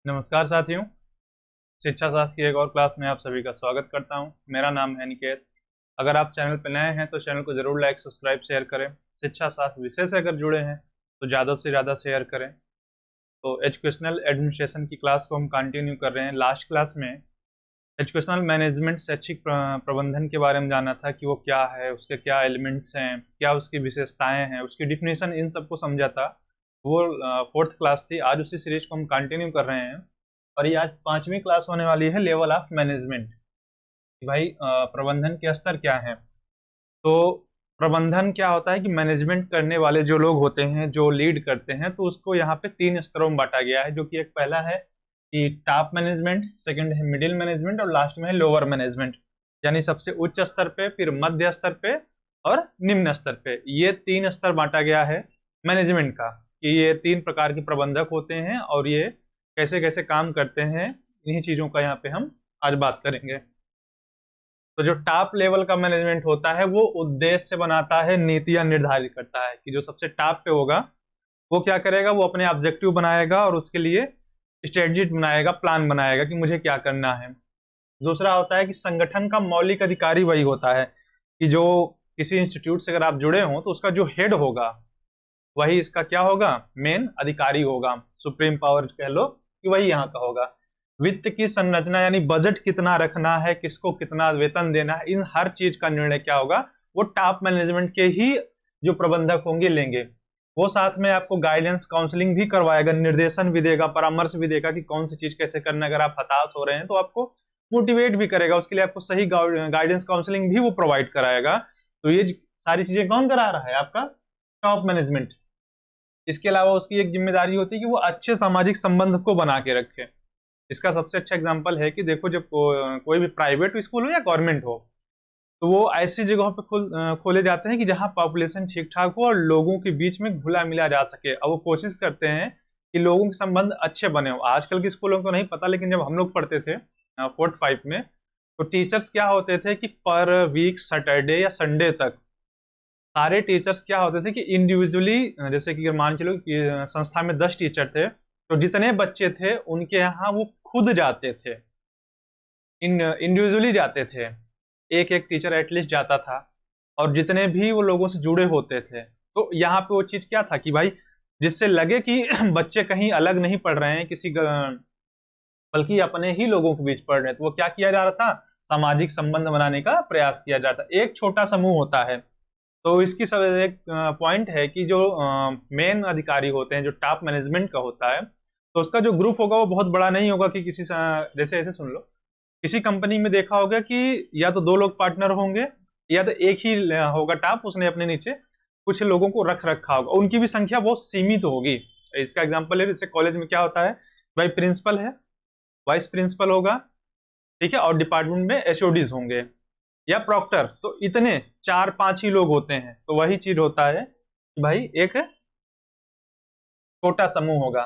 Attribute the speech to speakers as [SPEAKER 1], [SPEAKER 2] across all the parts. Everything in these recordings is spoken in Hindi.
[SPEAKER 1] नमस्कार साथियों। शिक्षा शास्त्र की एक और क्लास में आप सभी का स्वागत करता हूं। मेरा नाम है निकेत। अगर आप चैनल पर नए हैं तो चैनल को जरूर लाइक सब्सक्राइब शेयर करें। शिक्षा शास्त्र विषय से अगर जुड़े हैं तो ज़्यादा से ज़्यादा शेयर करें। तो एजुकेशनल एडमिनिस्ट्रेशन की क्लास को हम कंटिन्यू कर रहे हैं। लास्ट क्लास में एजुकेशनल मैनेजमेंट शैक्षिक प्रबंधन के बारे में जाना था कि वो क्या है, उसके क्या एलिमेंट्स हैं, क्या उसकी विशेषताएं हैं, उसकी डिफिनेशन, इन सबको समझा था। वो फोर्थ क्लास थी। आज उसी सीरीज को हम कंटिन्यू कर रहे हैं और ये आज पांचवी क्लास होने वाली है, लेवल ऑफ मैनेजमेंट। भाई प्रबंधन के स्तर क्या है। तो प्रबंधन क्या होता है कि मैनेजमेंट करने वाले जो लोग होते हैं, जो लीड करते हैं, तो उसको यहाँ पे तीन स्तरों में बांटा गया है, जो कि एक पहला है कि टॉप मैनेजमेंट, सेकंड है मिडिल मैनेजमेंट और लास्ट में है लोअर मैनेजमेंट। यानी सबसे उच्च स्तर पे, फिर मध्य स्तर पे और निम्न स्तर पे। ये तीन स्तर बांटा गया है मैनेजमेंट का, कि ये तीन प्रकार के प्रबंधक होते हैं और ये कैसे कैसे काम करते हैं। इन्हीं चीजों का यहाँ पे हम आज बात करेंगे। तो जो टॉप लेवल का मैनेजमेंट होता है वो उद्देश्य बनाता है, नीतियां निर्धारित करता है। कि जो सबसे टॉप पे होगा वो क्या करेगा, वो अपने ऑब्जेक्टिव बनाएगा और उसके लिए स्ट्रेटजी बनाएगा, प्लान बनाएगा कि मुझे क्या करना है। दूसरा होता है कि संगठन का मौलिक अधिकारी वही होता है, कि जो किसी इंस्टीट्यूट से अगर आप जुड़े हो तो उसका जो हेड होगा वही इसका क्या होगा, मेन अधिकारी होगा। सुप्रीम पावर कह लो कि वही यहाँ का होगा। वित्त की संरचना यानी बजट कितना रखना है, किसको कितना वेतन देना है, इन हर चीज का निर्णय क्या होगा, वो टॉप मैनेजमेंट के ही जो प्रबंधक होंगे लेंगे। वो साथ में आपको गाइडेंस काउंसलिंग भी करवाएगा, निर्देशन भी देगा, परामर्श भी देगा कि कौन सी चीज कैसे करना है। अगर आप हताश हो रहे हैं तो आपको मोटिवेट भी करेगा, उसके लिए आपको सही गाइडेंस काउंसलिंग भी वो प्रोवाइड कराएगा। तो ये सारी चीजें कौन करा रहा है, आपका टॉप मैनेजमेंट। इसके अलावा उसकी एक जिम्मेदारी होती है कि वो अच्छे सामाजिक संबंध को बना के रखे। इसका सबसे अच्छा एग्जांपल है कि देखो, जब कोई भी प्राइवेट स्कूल हो या गवर्नमेंट हो, तो वो ऐसी जगहों पे खोले जाते हैं कि जहां पॉपुलेशन ठीक ठाक हो और लोगों के बीच में घुला मिला जा सके। और वो कोशिश करते हैं कि लोगों के संबंध अच्छे बने हो। आजकल के स्कूलों को नहीं पता, लेकिन जब हम लोग पढ़ते थे फोर्थ फाइव में, तो टीचर्स क्या होते थे कि पर वीक सैटरडे या संडे तक सारे टीचर्स क्या होते थे कि इंडिविजुअली, जैसे कि मान चलो कि संस्था में 10 टीचर थे, तो जितने बच्चे थे उनके यहाँ वो खुद जाते थे, इंडिविजुअली जाते थे। एक एक टीचर एटलीस्ट जाता था और जितने भी वो लोगों से जुड़े होते थे। तो यहाँ पे वो चीज क्या था कि भाई, जिससे लगे कि बच्चे कहीं अलग नहीं पढ़ रहे हैं किसी, बल्कि अपने ही लोगों के बीच पढ़ रहे हैं। तो वो क्या किया जा रहा था, सामाजिक संबंध बनाने का प्रयास किया जाता। एक छोटा समूह होता है। तो इसकी सब एक पॉइंट है कि जो मेन अधिकारी होते हैं, जो टॉप मैनेजमेंट का होता है, तो उसका जो ग्रुप होगा वो बहुत बड़ा नहीं होगा कि किसी जैसे ऐसे सुन लो, किसी कंपनी में देखा होगा कि या तो दो लोग पार्टनर होंगे या तो एक ही होगा टॉप, उसने अपने नीचे कुछ लोगों को रख रखा होगा, उनकी भी संख्या बहुत सीमित होगी। इसका एग्जाम्पल है, जैसे कॉलेज में क्या होता है, भाई प्रिंसिपल है, वाइस प्रिंसिपल होगा, ठीक है, और डिपार्टमेंट में एचओडीज होंगे या प्रॉक्टर। तो इतने 4-5 ही लोग होते हैं। तो वही चीज होता है कि भाई एक छोटा समूह होगा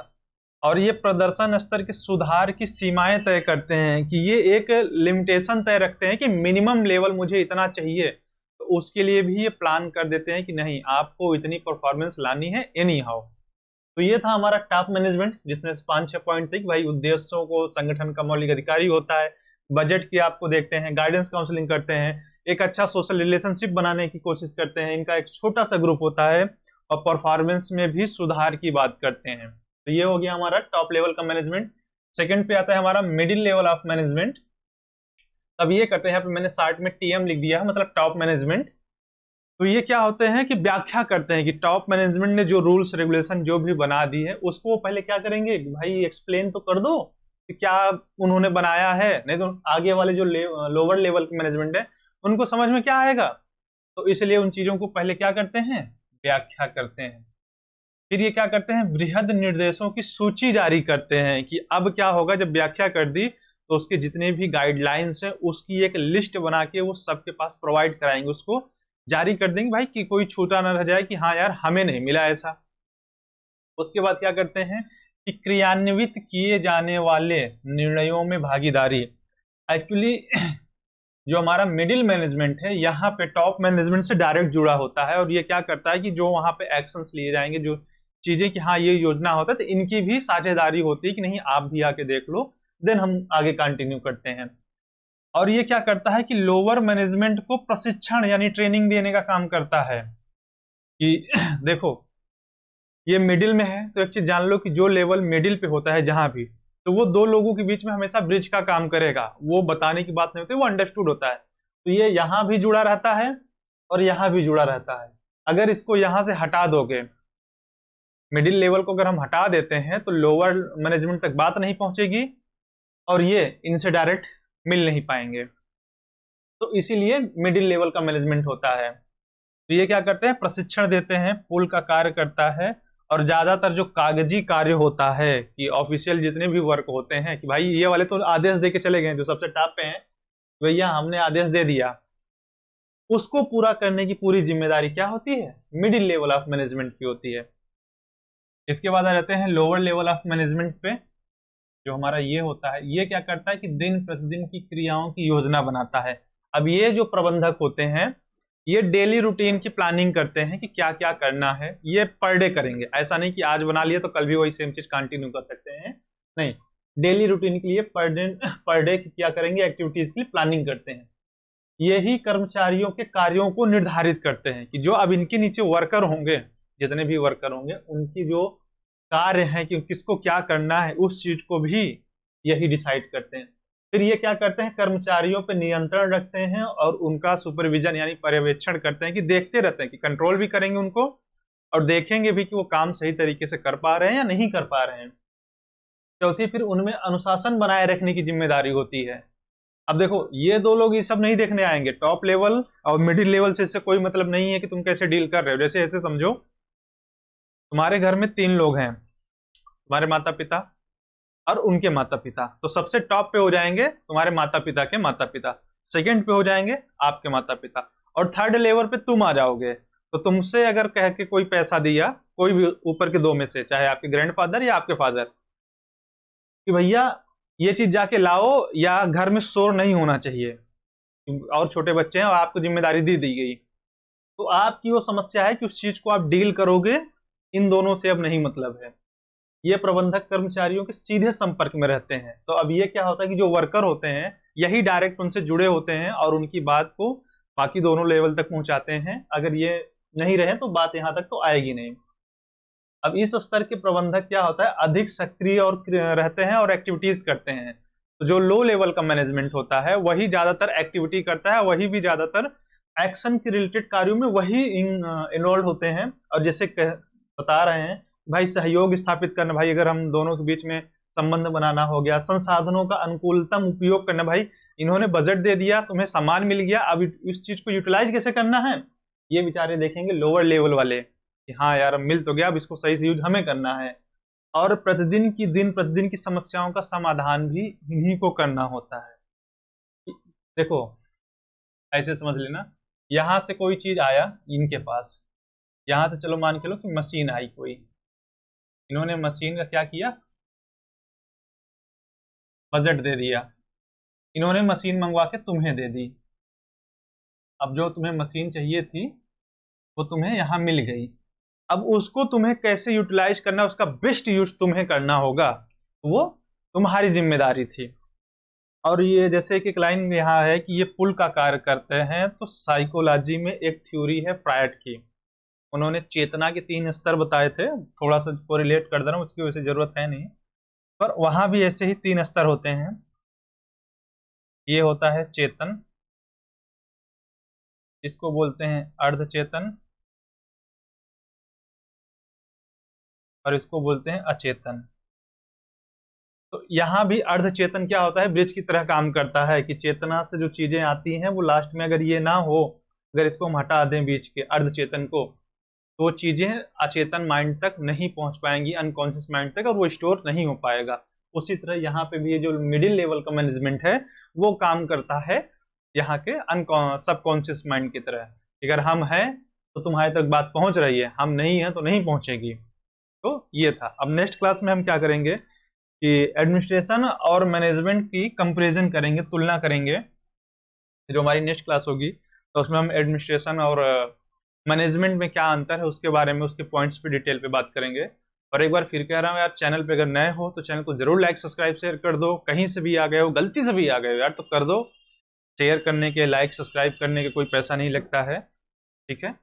[SPEAKER 1] और ये प्रदर्शन स्तर के सुधार की सीमाएं तय करते हैं, कि ये एक लिमिटेशन तय रखते हैं कि मिनिमम लेवल मुझे इतना चाहिए। तो उसके लिए भी ये प्लान कर देते हैं कि नहीं, आपको इतनी परफॉर्मेंस लानी है एनी हाउ। तो ये था हमारा टॉप मैनेजमेंट, जिसमें 5-6 पॉइंट थे कि भाई उद्देश्यों को, संगठन का मौलिक अधिकारी होता है, बजट की आपको देखते हैं, गाइडेंस काउंसलिंग करते हैं, एक अच्छा सोशल रिलेशनशिप बनाने की कोशिश करते हैं, इनका एक छोटा सा ग्रुप होता है और परफॉर्मेंस में भी सुधार की बात करते हैं। तो ये हो गया हमारा टॉप लेवल का मैनेजमेंट। सेकंड पे आता है हमारा मिडिल लेवल ऑफ मैनेजमेंट। अब ये करते हैं, यहाँ पे मैंने शार्ट में टीएम लिख दिया है, मतलब टॉप मैनेजमेंट। तो ये क्या होते हैं कि व्याख्या करते हैं कि टॉप मैनेजमेंट ने जो रूल्स रेगुलेशन जो भी बना दी है उसको वो पहले क्या करेंगे, भाई एक्सप्लेन तो कर दो कि क्या उन्होंने बनाया है, नहीं तो आगे वाले जो लोअर लेवल के मैनेजमेंट है उनको समझ में क्या आएगा। तो इसलिए उन चीजों को पहले क्या करते हैं, व्याख्या करते हैं। फिर ये क्या करते हैं, वृहद निर्देशों की सूची जारी करते हैं कि अब क्या होगा। जब व्याख्या कर दी तो उसके जितने भी गाइडलाइंस हैं उसकी एक लिस्ट बना के वो सबके पास प्रोवाइड कराएंगे, उसको जारी कर देंगे भाई, कि कोई छूटा ना रह जाए कि हाँ यार हमें नहीं मिला ऐसा। उसके बाद क्या करते हैं कि क्रियान्वित किए जाने वाले निर्णयों में भागीदारी। एक्चुअली जो हमारा मिडिल मैनेजमेंट है यहाँ पे टॉप मैनेजमेंट से डायरेक्ट जुड़ा होता है, और ये क्या करता है कि जो वहां पे एक्शंस लिए जाएंगे, जो चीजें कि हाँ ये योजना होता है, तो इनकी भी साझेदारी होती है कि नहीं आप भी आके देख लो, देन हम आगे कंटिन्यू करते हैं। और ये क्या करता है कि लोअर मैनेजमेंट को प्रशिक्षण यानी ट्रेनिंग देने का काम करता है कि देखो ये मिडिल में है, तो एक चीज जान लो कि जो लेवल मिडिल पे होता है जहां भी, तो वो दो लोगों के बीच में हमेशा ब्रिज का काम करेगा, वो बताने की बात नहीं होती, वो अंडरस्टूड होता है। तो ये यहां भी जुड़ा रहता है और यहां भी जुड़ा रहता है। अगर इसको यहां से हटा दोगे, मिडिल लेवल को अगर हम हटा देते हैं, तो लोअर मैनेजमेंट तक बात नहीं पहुंचेगी और ये इनसे डायरेक्ट मिल नहीं पाएंगे। तो इसीलिए मिडिल लेवल का मैनेजमेंट होता है। तो ये क्या करते हैं, प्रशिक्षण देते हैं, पुल का कार्य करता है। और ज्यादातर जो कागजी कार्य होता है कि ऑफिशियल जितने भी वर्क होते हैं कि भाई ये वाले तो आदेश दे के चले गए, जो सबसे टॉप पे हैं, भैया हमने आदेश दे दिया, उसको पूरा करने की पूरी जिम्मेदारी क्या होती है, मिडिल लेवल ऑफ मैनेजमेंट की होती है। इसके बाद आ जाते हैं लोअर लेवल ऑफ मैनेजमेंट पे, जो हमारा ये होता है, ये क्या करता है कि दिन प्रतिदिन की क्रियाओं की योजना बनाता है। अब ये जो प्रबंधक होते हैं, ये डेली रूटीन की प्लानिंग करते हैं कि क्या क्या करना है, ये पर डे करेंगे, ऐसा नहीं कि आज बना लिया तो कल भी वही सेम चीज कंटिन्यू कर सकते हैं, नहीं, डेली रूटीन के लिए पर डे क्या करेंगे, एक्टिविटीज के लिए प्लानिंग करते हैं। यही कर्मचारियों के कार्यों को निर्धारित करते हैं कि जो अब इनके नीचे वर्कर होंगे, जितने भी वर्कर होंगे, उनकी जो कार्य है कि किसको क्या करना है, उस चीज को भी यही डिसाइड करते हैं। फिर ये क्या करते हैं, कर्मचारियों पर नियंत्रण रखते हैं और उनका सुपरविजन यानी पर्यवेक्षण करते हैं, कि देखते रहते हैं कि कंट्रोल भी करेंगे उनको और देखेंगे भी कि वो काम सही तरीके से कर पा रहे हैं या नहीं कर पा रहे हैं। चौथी, फिर उनमें अनुशासन बनाए रखने की जिम्मेदारी होती है। अब देखो ये दो लोग ये सब नहीं देखने आएंगे, टॉप लेवल और मिडिल लेवल से इससे कोई मतलब नहीं है कि तुम कैसे डील कर रहे हो। जैसे ऐसे समझो तुम्हारे घर में 3 लोग हैं, तुम्हारे माता पिता और उनके माता पिता, तो सबसे टॉप पे हो जाएंगे तुम्हारे माता पिता के माता पिता, सेकंड पे हो जाएंगे आपके माता पिता, और थर्ड लेवल पे तुम आ जाओगे। तो तुमसे अगर कह के कोई पैसा दिया, कोई भी ऊपर के 2 में से, चाहे आपके ग्रैंडफादर या आपके फादर, कि भैया ये चीज जाके लाओ या घर में शोर नहीं होना चाहिए, और छोटे बच्चे हैं और आपको जिम्मेदारी दी गई, तो आपकी वो समस्या है कि उस चीज को आप डील करोगे, इन दोनों से अब नहीं मतलब है। ये प्रबंधक कर्मचारियों के सीधे संपर्क में रहते हैं। तो अब ये क्या होता है कि जो वर्कर होते हैं यही डायरेक्ट उनसे जुड़े होते हैं और उनकी बात को बाकी दोनों लेवल तक पहुंचाते हैं। अगर ये नहीं रहे तो बात यहां तक तो आएगी नहीं। अब इस स्तर के प्रबंधक क्या होता है, अधिक सक्रिय और रहते हैं और एक्टिविटीज करते हैं। तो जो लो लेवल का मैनेजमेंट होता है वही ज्यादातर एक्टिविटी करता है, वही भी ज्यादातर एक्शन के रिलेटेड कार्यों में वही इन्वॉल्व होते हैं। और जैसे बता रहे हैं भाई, सहयोग स्थापित करना, भाई अगर हम दोनों के बीच में संबंध बनाना हो गया, संसाधनों का अनुकूलतम उपयोग करना, भाई इन्होंने बजट दे दिया, तुम्हें सामान मिल गया, अब इस चीज को यूटिलाइज कैसे करना है, ये बेचारे देखेंगे लोअर लेवल वाले कि हाँ यार अब मिल तो गया, अब इसको सही से यूज हमें करना है। और दिन प्रतिदिन की समस्याओं का समाधान भी इन्हीं को करना होता है। देखो ऐसे समझ लेना, यहां से कोई चीज आया इनके पास, यहां से चलो मान के लो कि मशीन आई कोई, इन्होंने मशीन का क्या किया, बजट दे दिया, इन्होंने मशीन मंगवा के तुम्हें दे दी। अब जो तुम्हें मशीन चाहिए थी वो तुम्हें यहां मिल गई, अब उसको तुम्हें कैसे यूटिलाइज करना, उसका बेस्ट यूज तुम्हें करना होगा, वो तुम्हारी जिम्मेदारी थी। और ये जैसे कि एक लाइन यहाँ है कि ये पुल का कार्य करते हैं, तो साइकोलॉजी में एक थ्योरी है फ्रायड की, उन्होंने चेतना के 3 स्तर बताए थे, थोड़ा सा कोरिलेट कर दे रहा हूँ, उसकी वैसे जरूरत है नहीं, पर वहां भी ऐसे ही 3 स्तर होते हैं। ये होता है चेतन, इसको बोलते हैं अर्ध चेतन, और इसको बोलते हैं अचेतन। तो यहाँ भी अर्ध चेतन क्या होता है, ब्रिज की तरह काम करता है कि चेतना से जो चीजें आती हैं वो लास्ट में अगर ये ना हो, अगर इसको हम हटा दें बीच के अर्ध चेतन को, तो वो चीजें अचेतन माइंड तक नहीं पहुंच पाएंगी, अनकॉन्शियस माइंड तक, और वो स्टोर नहीं हो पाएगा। उसी तरह यहाँ पे भी ये जो मिडिल लेवल का मैनेजमेंट है वो काम करता है यहाँ के सबकॉन्शियस माइंड की तरह। अगर हम हैं तो तुम्हारे तक बात पहुंच रही है, हम नहीं है तो नहीं पहुंचेगी। तो ये था। अब नेक्स्ट क्लास में हम क्या करेंगे कि एडमिनिस्ट्रेशन और मैनेजमेंट की कंपैरिजन करेंगे, तुलना करेंगे। जो हमारी नेक्स्ट क्लास होगी तो उसमें हम एडमिनिस्ट्रेशन और मैनेजमेंट में क्या अंतर है उसके बारे में, उसके पॉइंट्स पे डिटेल पे बात करेंगे। और एक बार फिर कह रहा हूँ यार, चैनल पे अगर नए हो तो चैनल को जरूर लाइक सब्सक्राइब शेयर कर दो। कहीं से भी आ गए हो, गलती से भी आ गए हो यार, तो कर दो। शेयर करने के, लाइक सब्सक्राइब करने के कोई पैसा नहीं लगता है, ठीक है।